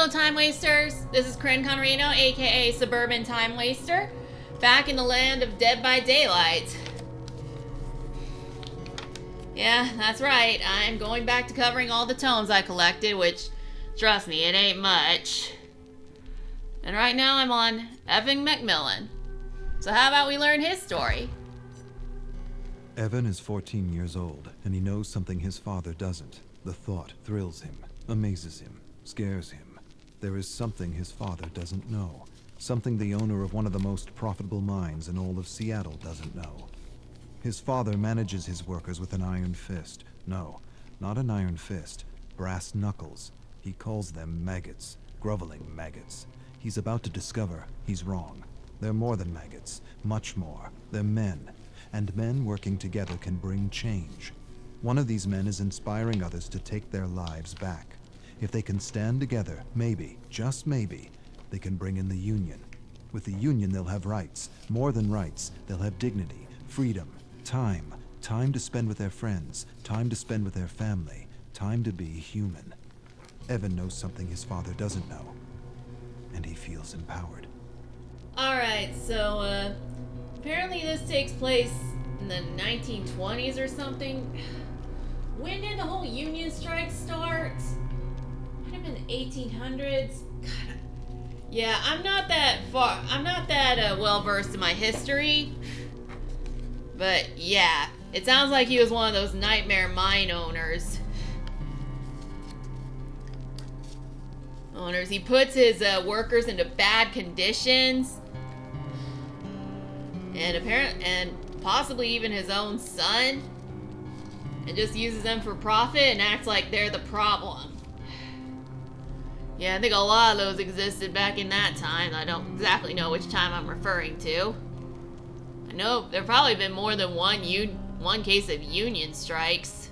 Hello, Time Wasters. This is Corinne Conrino, aka Suburban Time Waster, back in the land of Dead by Daylight. Yeah, that's right. I'm going back to covering all the tomes I collected, which, trust me, it ain't much. And right now I'm on Evan McMillan. So how about we learn his story? Evan is 14 years old, and he knows something his father doesn't. The thought thrills him, amazes him, scares him. There is something his father doesn't know. Something the owner of one of the most profitable mines in all of Seattle doesn't know. His father manages his workers with an iron fist. No, not an iron fist. Brass knuckles. He calls them maggots. Groveling maggots. He's about to discover he's wrong. They're more than maggots. Much more. They're men. And men working together can bring change. One of these men is inspiring others to take their lives back. If they can stand together, maybe, just maybe, they can bring in the union. With the union, they'll have rights. More than rights. They'll have dignity, freedom, time. Time to spend with their friends. Time to spend with their family. Time to be human. Evan knows something his father doesn't know. And he feels empowered. Alright, so, apparently this takes place in the 1920s or something. When did the whole union strike start? Might have been the 1800s. God, yeah, I'm not that well versed in my history. But yeah, it sounds like he was one of those nightmare mine owners. He puts his workers into bad conditions. And possibly even his own son. And just uses them for profit and acts like they're the problem. Yeah, I think a lot of those existed back in that time. I don't exactly know which time I'm referring to. I know there probably been more than one case of union strikes.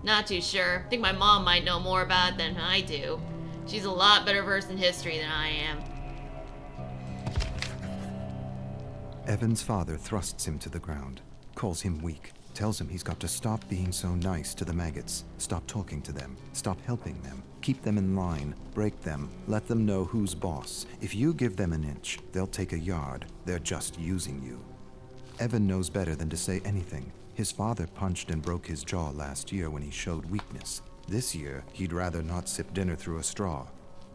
Not too sure. I think my mom might know more about it than I do. She's a lot better versed in history than I am. Evan's father thrusts him to the ground, calls him weak, tells him he's got to stop being so nice to the maggots, stop talking to them, stop helping them, keep them in line, break them, let them know who's boss. If you give them an inch, they'll take a yard. They're just using you. Evan knows better than to say anything. His father punched and broke his jaw last year when he showed weakness. This year, he'd rather not sip dinner through a straw.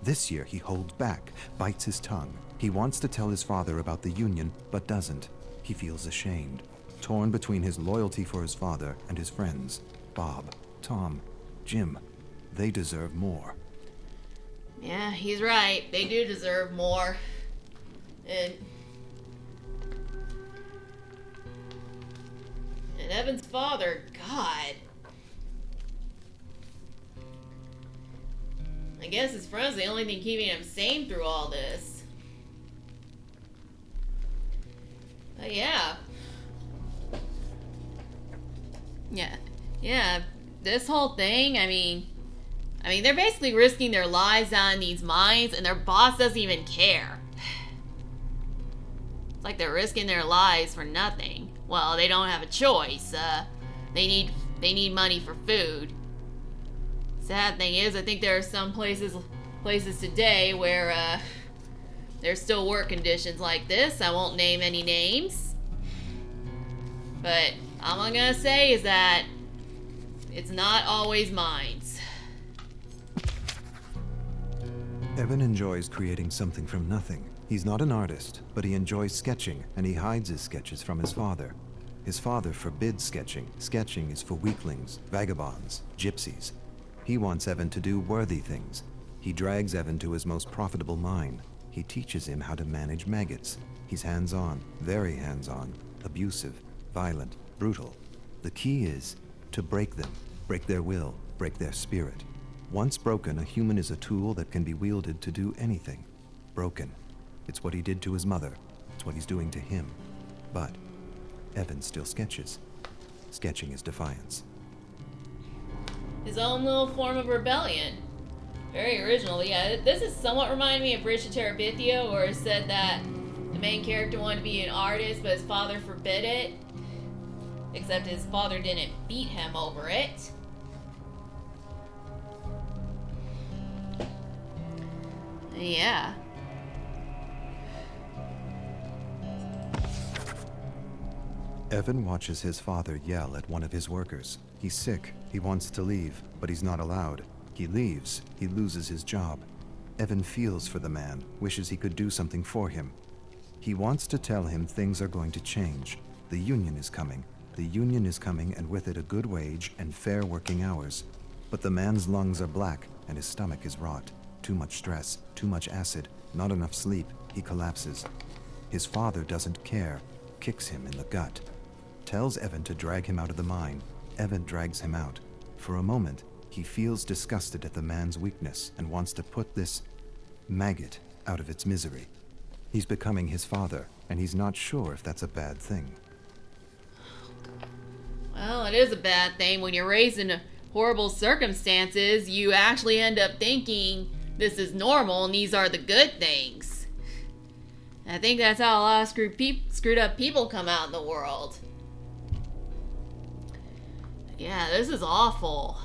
This year, he holds back, bites his tongue. He wants to tell his father about the union, but doesn't. He feels ashamed, torn between his loyalty for his father and his friends. Bob, Tom, Jim, they deserve more. Yeah, he's right. They do deserve more. And Evan's father, God. I guess his friend's the only thing keeping him sane through all this. But yeah. Yeah, this whole thing, I mean, they're basically risking their lives on these mines, and their boss doesn't even care. It's like they're risking their lives for nothing. Well, they don't have a choice. They need money for food. Sad thing is, I think there are some places today where there's still work conditions like this. I won't name any names, but all I'm gonna say is that it's not always mines. Evan enjoys creating something from nothing. He's not an artist, but he enjoys sketching, and he hides his sketches from his father. His father forbids sketching. Sketching is for weaklings, vagabonds, gypsies. He wants Evan to do worthy things. He drags Evan to his most profitable mine. He teaches him how to manage maggots. He's hands-on, very hands-on, abusive, violent, brutal. The key is to break them, break their will, break their spirit. Once broken, a human is a tool that can be wielded to do anything. Broken. It's what he did to his mother. It's what he's doing to him. But Evan still sketches. Sketching is defiance. His own little form of rebellion. Very original. Yeah, this is somewhat reminding me of Bridge to Terabithia, where it said that the main character wanted to be an artist, but his father forbid it. Except his father didn't beat him over it. Yeah. Evan watches his father yell at one of his workers. He's sick, he wants to leave, but he's not allowed. He leaves, he loses his job. Evan feels for the man, wishes he could do something for him. He wants to tell him things are going to change. The union is coming. The union is coming, and with it a good wage and fair working hours. But the man's lungs are black and his stomach is rot. Too much stress, too much acid, not enough sleep. He collapses. His father doesn't care, kicks him in the gut. Tells Evan to drag him out of the mine. Evan drags him out. For a moment, he feels disgusted at the man's weakness and wants to put this maggot out of its misery. He's becoming his father, and he's not sure if that's a bad thing. Well, it is a bad thing when you're raised in horrible circumstances. You actually end up thinking this is normal and these are the good things. I think that's how a lot of screwed up people come out in the world. Yeah, this is awful.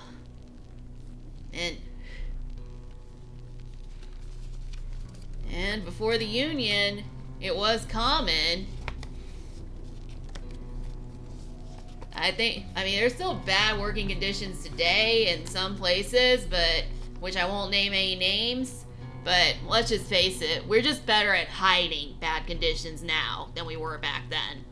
And before the union, it was common. I mean, there's still bad working conditions today in some places, but which I won't name any names. But let's just face it, we're just better at hiding bad conditions now than we were back then.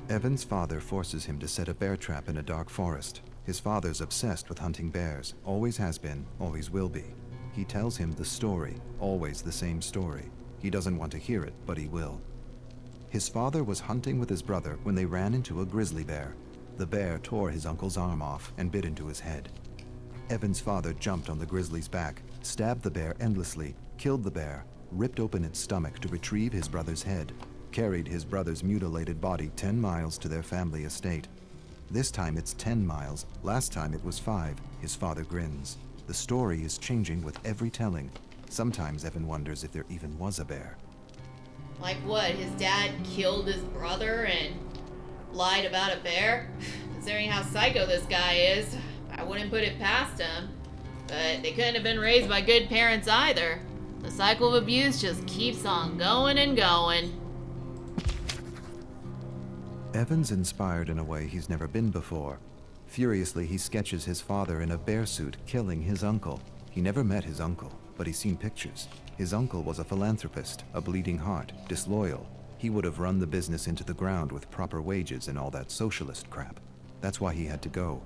Evan's father forces him to set a bear trap in a dark forest. His father's obsessed with hunting bears, always has been, always will be. He tells him the story, always the same story. He doesn't want to hear it, but he will. His father was hunting with his brother when they ran into a grizzly bear. The bear tore his uncle's arm off and bit into his head. Evan's father jumped on the grizzly's back, stabbed the bear endlessly, killed the bear, ripped open its stomach to retrieve his brother's head, carried his brother's mutilated body 10 miles to their family estate. This time it's 10 miles, last time it was 5. His father grins. The story is changing with every telling. Sometimes Evan wonders if there even was a bear. Like what, his dad killed his brother and lied about a bear? Considering how psycho this guy is, I wouldn't put it past him. But they couldn't have been raised by good parents either. The cycle of abuse just keeps on going and going. Evan's inspired in a way he's never been before. Furiously, he sketches his father in a bear suit killing his uncle. He never met his uncle, but he's seen pictures. His uncle was a philanthropist, a bleeding heart, disloyal. He would have run the business into the ground with proper wages and all that socialist crap. That's why he had to go.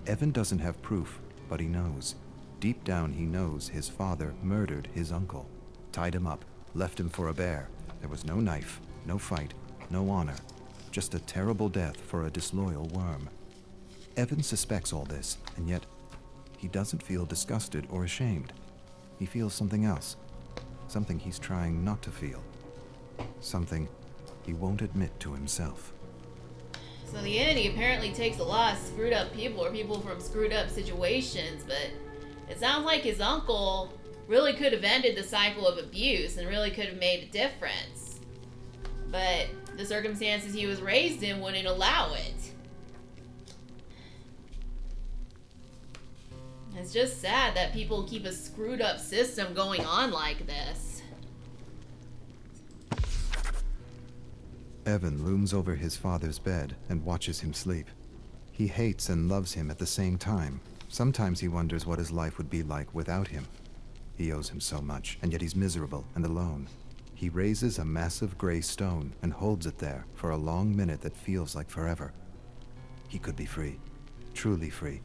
Evan doesn't have proof, but he knows. Deep down, he knows his father murdered his uncle. Tied him up, left him for a bear. There was no knife, no fight, no honor. Just a terrible death for a disloyal worm. Evan suspects all this, and yet he doesn't feel disgusted or ashamed. He feels something else. Something he's trying not to feel. Something he won't admit to himself. So in the end, he apparently takes a lot of screwed up people or people from screwed up situations, but it sounds like his uncle really could have ended the cycle of abuse and really could have made a difference. But the circumstances he was raised in wouldn't allow it. It's just sad that people keep a screwed up system going on like this. Evan looms over his father's bed and watches him sleep. He hates and loves him at the same time. Sometimes he wonders what his life would be like without him. He owes him so much, and yet he's miserable and alone. He raises a massive gray stone and holds it there for a long minute that feels like forever. He could be free, truly free,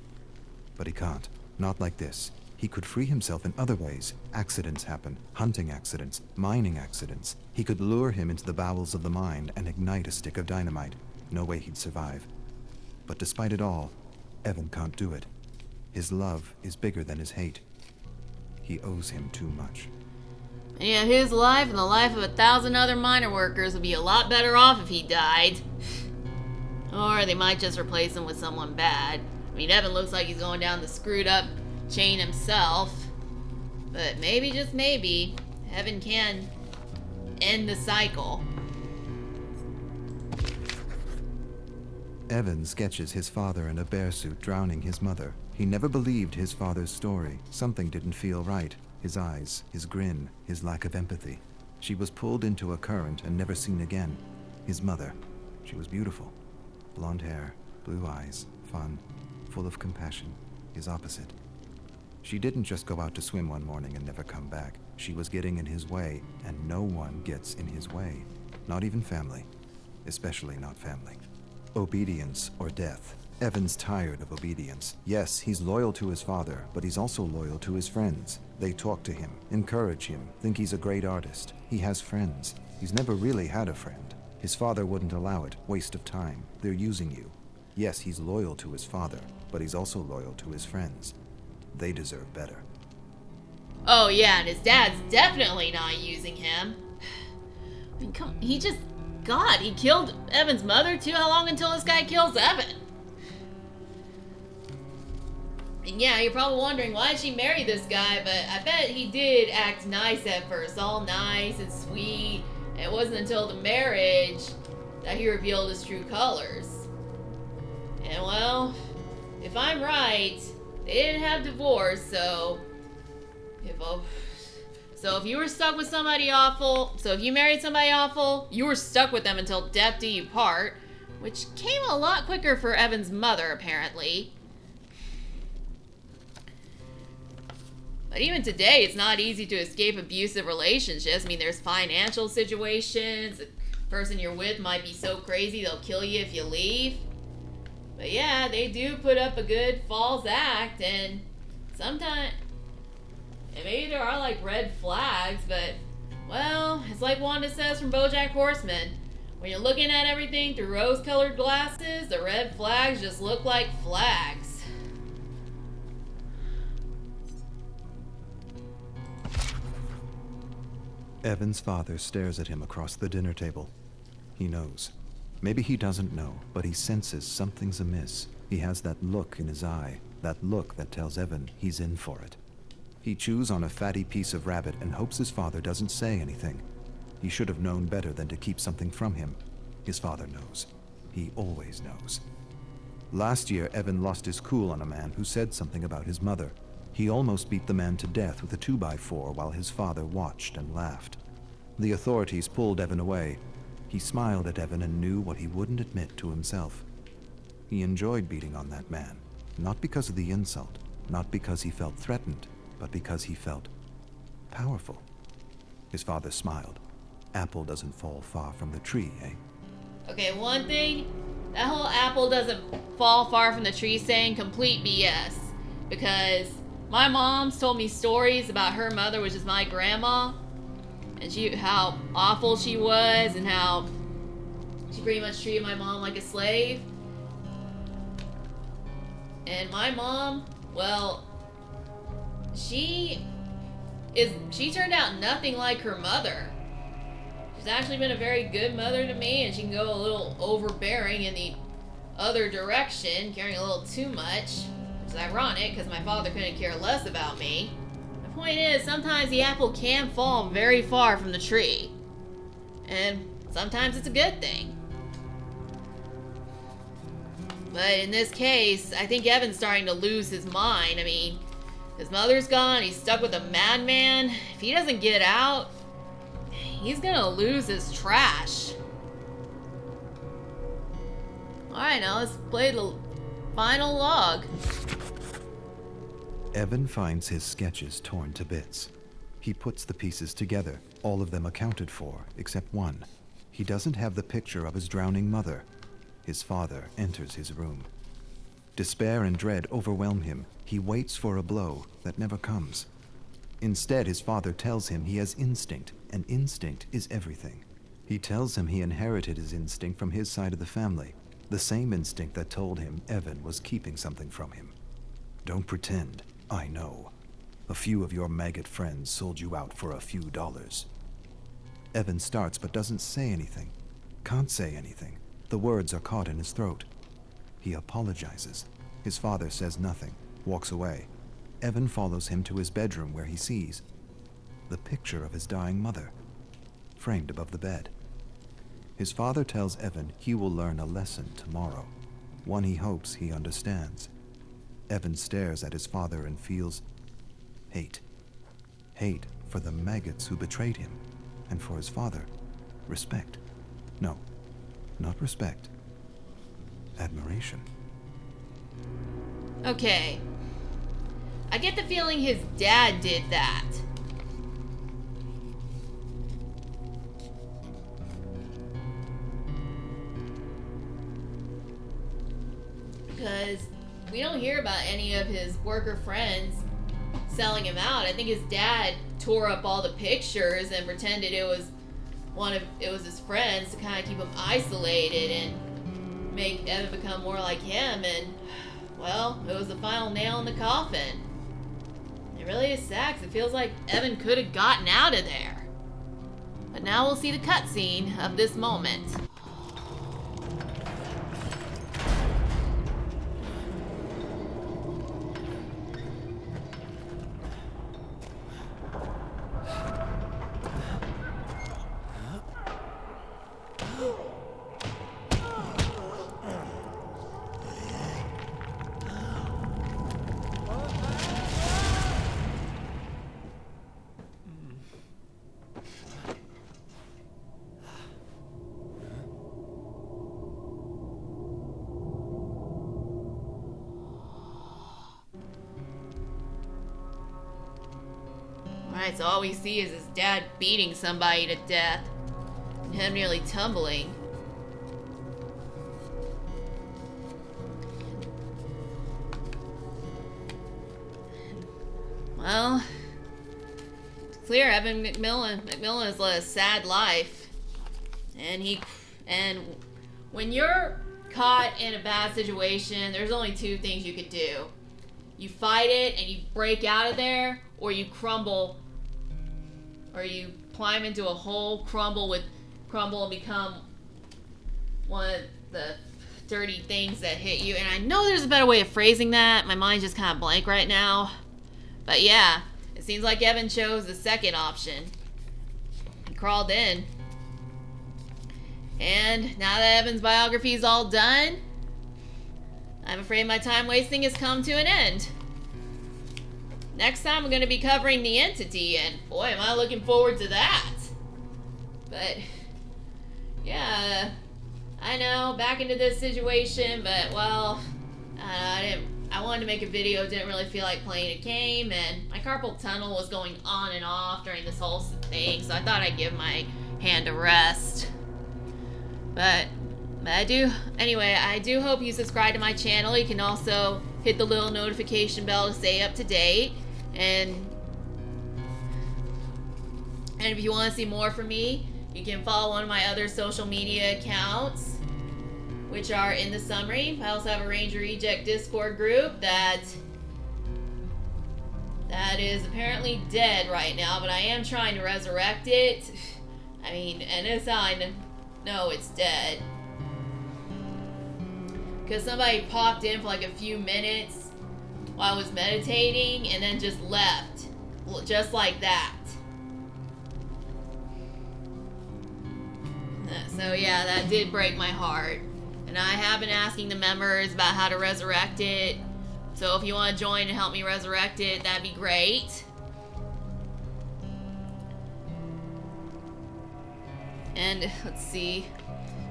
but he can't. Not like this. He could free himself in other ways. Accidents happen. Hunting accidents. Mining accidents. He could lure him into the bowels of the mine and ignite a stick of dynamite. No way he'd survive. But despite it all, Evan can't do it. His love is bigger than his hate. He owes him too much. Yeah, his life and the life of 1,000 other miner workers would be a lot better off if he died. Or they might just replace him with someone bad. I mean, Evan looks like he's going down the screwed up chain himself. But maybe, just maybe, Evan can end the cycle. Evan sketches his father in a bear suit drowning his mother. He never believed his father's story. Something didn't feel right. His eyes, his grin, his lack of empathy. She was pulled into a current and never seen again. His mother. She was beautiful. Blonde hair, blue eyes, fun, full of compassion. His opposite. She didn't just go out to swim one morning and never come back. She was getting in his way, and no one gets in his way. Not even family. Especially not family. Obedience or death. Evan's tired of obedience. Yes, he's loyal to his father, but he's also loyal to his friends. They talk to him, encourage him, think he's a great artist. He has friends. He's never really had a friend. His father wouldn't allow it. Waste of time. They're using you. Yes, he's loyal to his father, but he's also loyal to his friends. They deserve better. Oh yeah, and his dad's definitely not using him. I mean, God, he killed Evan's mother too? How long until this guy kills Evan? And yeah, you're probably wondering, why did she marry this guy? But I bet he did act nice at first, all nice and sweet. And it wasn't until the marriage that he revealed his true colors. And well, if I'm right, they didn't have divorce, so if you were stuck with somebody awful, so if you married somebody awful, you were stuck with them until death do you part, which came a lot quicker for Evan's mother, apparently. But even today, it's not easy to escape abusive relationships. I mean, there's financial situations. The person you're with might be so crazy they'll kill you if you leave. But yeah, they do put up a good false act, and sometimes, and maybe there are like red flags, but well, it's like Wanda says from BoJack Horseman. When you're looking at everything through rose-colored glasses, the red flags just look like flags. Evan's father stares at him across the dinner table. He knows. Maybe he doesn't know, but he senses something's amiss. He has that look in his eye, that look that tells Evan he's in for it. He chews on a fatty piece of rabbit and hopes his father doesn't say anything. He should have known better than to keep something from him. His father knows. He always knows. Last year, Evan lost his cool on a man who said something about his mother. He almost beat the man to death with a 2x4 while his father watched and laughed. The authorities pulled Evan away. He smiled at Evan and knew what he wouldn't admit to himself. He enjoyed beating on that man, not because of the insult, not because he felt threatened, but because he felt powerful. His father smiled. Apple doesn't fall far from the tree, eh? Okay, one thing, that whole apple doesn't fall far from the tree saying complete BS. Because my mom's told me stories about her mother, which is my grandma, and how awful she was and how she pretty much treated my mom like a slave. And my mom, well, she turned out nothing like her mother. She's actually been a very good mother to me, and she can go a little overbearing in the other direction, caring a little too much, which is ironic because my father couldn't care less about me. The point is, sometimes the apple can fall very far from the tree, and sometimes it's a good thing. But in this case, I think Evan's starting to lose his mind. I mean, his mother's gone, he's stuck with a madman. If he doesn't get out, he's gonna lose his trash. Alright, now let's play the final log. Evan finds his sketches torn to bits. He puts the pieces together, all of them accounted for, except one. He doesn't have the picture of his drowning mother. His father enters his room. Despair and dread overwhelm him. He waits for a blow that never comes. Instead, his father tells him he has instinct, and instinct is everything. He tells him he inherited his instinct from his side of the family, the same instinct that told him Evan was keeping something from him. Don't pretend. I know. A few of your maggot friends sold you out for a few dollars. Evan starts but doesn't say anything. Can't say anything. The words are caught in his throat. He apologizes. His father says nothing, walks away. Evan follows him to his bedroom where he sees the picture of his dying mother, framed above the bed. His father tells Evan he will learn a lesson tomorrow, one he hopes he understands. Evan stares at his father and feels hate. Hate for the maggots who betrayed him, and for his father, respect. No, not respect. Admiration. Okay. I get the feeling his dad did that. Because we don't hear about any of his worker friends selling him out. I think his dad tore up all the pictures and pretended it was his friends to kind of keep him isolated and make Evan become more like him, and well, it was the final nail in the coffin. It really is sad 'cause it feels like Evan could have gotten out of there. But now we'll see the cutscene of this moment. Alright, so all we see is his dad beating somebody to death and him nearly tumbling. Well, it's clear Evan McMillan has led a sad life. And when you're caught in a bad situation, there's only two things you could do. You fight it and you break out of there, or you crumble, or you climb into a hole, crumble and become one of the dirty things that hit you. And I know there's a better way of phrasing that. My mind's just kind of blank right now. But yeah, it seems like Evan chose the second option. He crawled in. And now that Evan's biography is all done, I'm afraid my time wasting has come to an end. Next time I'm going to be covering the entity, and boy, am I looking forward to that. But yeah, I know, back into this situation, but well, I wanted to make a video, didn't really feel like playing a game, and my carpal tunnel was going on and off during this whole thing, so I thought I'd give my hand a rest. But I do hope you subscribe to my channel. You can also hit the little notification bell to stay up to date. And if you want to see more from me, you can follow one of my other social media accounts, which are in the summary. I also have a Ranger Eject Discord group that is apparently dead right now, but I am trying to resurrect it. I mean, and it's how I know it's dead. Because somebody popped in for like a few minutes while I was meditating and then just left. Just like that. So yeah, that did break my heart. And I have been asking the members about how to resurrect it. So if you want to join and help me resurrect it, that'd be great. And let's see.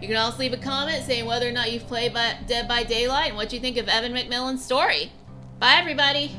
You can also leave a comment saying whether or not you've played Dead by Daylight and what you think of Evan McMillan's story. Bye, everybody.